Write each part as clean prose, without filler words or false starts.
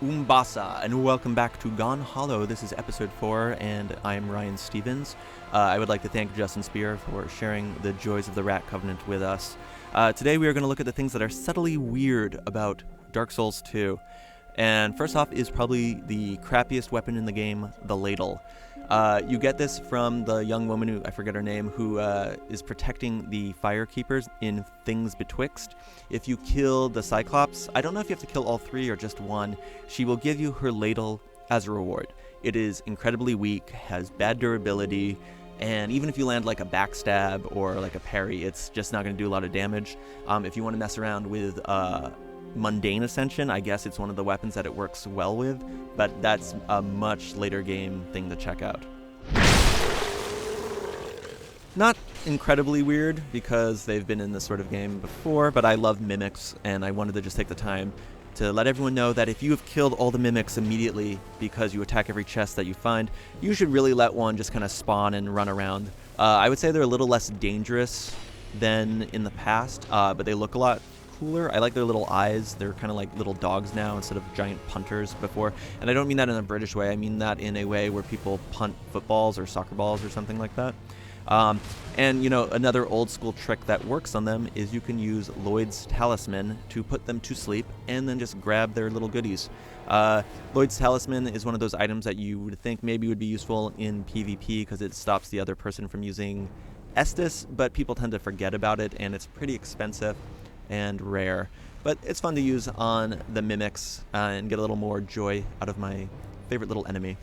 Umbasa, and welcome back to Gone Hollow. This is episode 4, and I'm Ryan Stevens. I would like to thank Justin Spear for sharing the joys of the Rat Covenant with us. Today we are going to look at the things that are subtly weird about Dark Souls 2. And first off is probably the crappiest weapon in the game, the ladle. You get this from the young woman, who I forget her name, who is protecting the fire keepers in Things Betwixt. If you kill the Cyclops, I don't know if you have to kill all 3 or just one, she will give you her ladle as a reward. It is incredibly weak, has bad durability, and even if you land like a backstab or like a parry, it's just not going to do a lot of damage. If you want to mess around with Mundane Ascension, I guess it's one of the weapons that it works well with, but that's a much later game thing to check out. Not incredibly weird, because they've been in this sort of game before, but I love mimics, and I wanted to just take the time to let everyone know that if you have killed all the mimics immediately because you attack every chest that you find, you should really let one just kind of spawn and run around. I would say they're a little less dangerous than in the past, but they look a lot cooler. I like their little eyes. They're kind of like little dogs now instead of giant punters before. And I don't mean that in a British way. I mean that in a way where people punt footballs or soccer balls or something like that. And, you know, another old school trick that works on them is you can use Lloyd's Talisman to put them to sleep and then just grab their little goodies. Lloyd's Talisman is one of those items that you would think maybe would be useful in PvP because it stops the other person from using Estus, but people tend to forget about it, and it's pretty expensive and rare. But it's fun to use on the mimics and get a little more joy out of my favorite little enemy.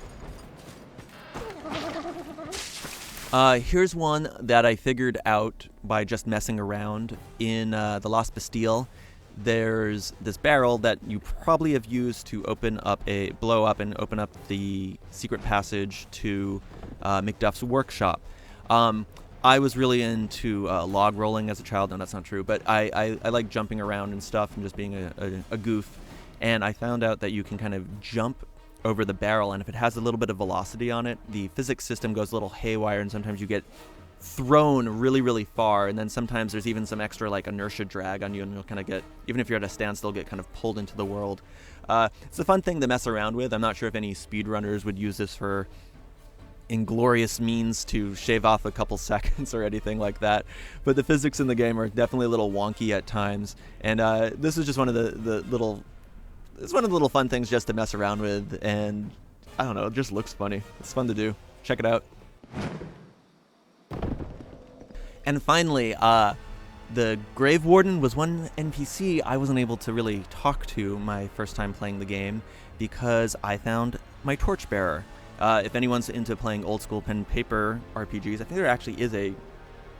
Here's one that I figured out by just messing around. In the Lost Bastille, there's this barrel that you probably have used to blow up and open up the secret passage to Macduff's workshop. I was really into log rolling as a child. No, that's not true, but I like jumping around and stuff and just being a goof. And I found out that you can kind of jump over the barrel, and if it has a little bit of velocity on it, the physics system goes a little haywire, and sometimes you get thrown really, really far, and then sometimes there's even some extra like inertia drag on you, and you'll kind of get, even if you're at a standstill, get kind of pulled into the world. It's a fun thing to mess around with. I'm not sure if any speedrunners would use this for inglorious means to shave off a couple seconds or anything like that, but the physics in the game are definitely a little wonky at times, and this is just one of the little fun things just to mess around with, and I don't know, it just looks funny. It's fun to do. Check it out. And finally, the Grave Warden was one NPC I wasn't able to really talk to my first time playing the game because I found my Torchbearer. If anyone's into playing old school pen and paper RPGs, I think there actually is a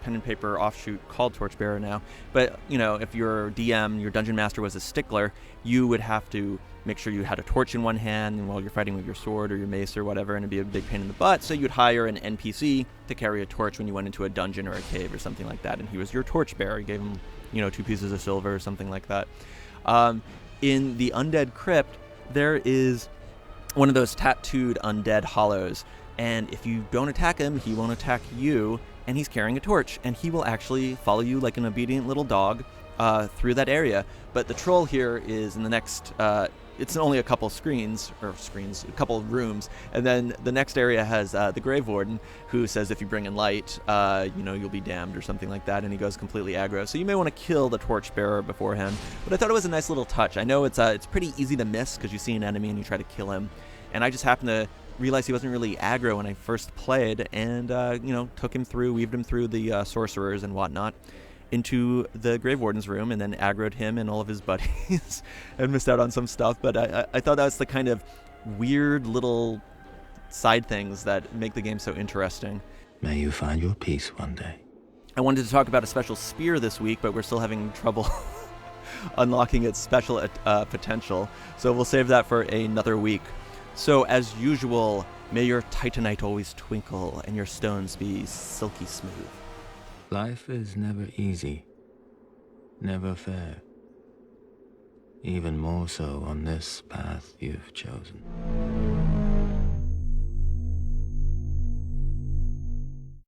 pen and paper offshoot called Torchbearer now. But, you know, if your DM, your dungeon master, was a stickler, you would have to make sure you had a torch in one hand and while you're fighting with your sword or your mace or whatever, and it'd be a big pain in the butt. So you'd hire an NPC to carry a torch when you went into a dungeon or a cave or something like that, and he was your torchbearer. You gave him, 2 pieces of silver or something like that. In the Undead Crypt, there is one of those tattooed undead hollows, and if you don't attack him, he won't attack you, and he's carrying a torch, and he will actually follow you like an obedient little dog through that area. But the troll here is in the next, it's only a couple a couple rooms, and then the next area has the Grave Warden, who says if you bring in light, you'll be damned or something like that, and he goes completely aggro. So you may want to kill the Torchbearer beforehand, but I thought it was a nice little touch. I know it's pretty easy to miss because you see an enemy and you try to kill him, and I just happened to realized he wasn't really aggro when I first played, and took him through, weaved him through the sorcerers and whatnot into the Grave Warden's room, and then aggroed him and all of his buddies and missed out on some stuff. But I thought that was the kind of weird little side things that make the game so interesting. May you find your peace one day. I wanted to talk about a special spear this week, but we're still having trouble unlocking its special potential, so we'll save that for another week. So, as usual, may your titanite always twinkle and your stones be silky smooth. Life is never easy, never fair. Even more so on this path you've chosen.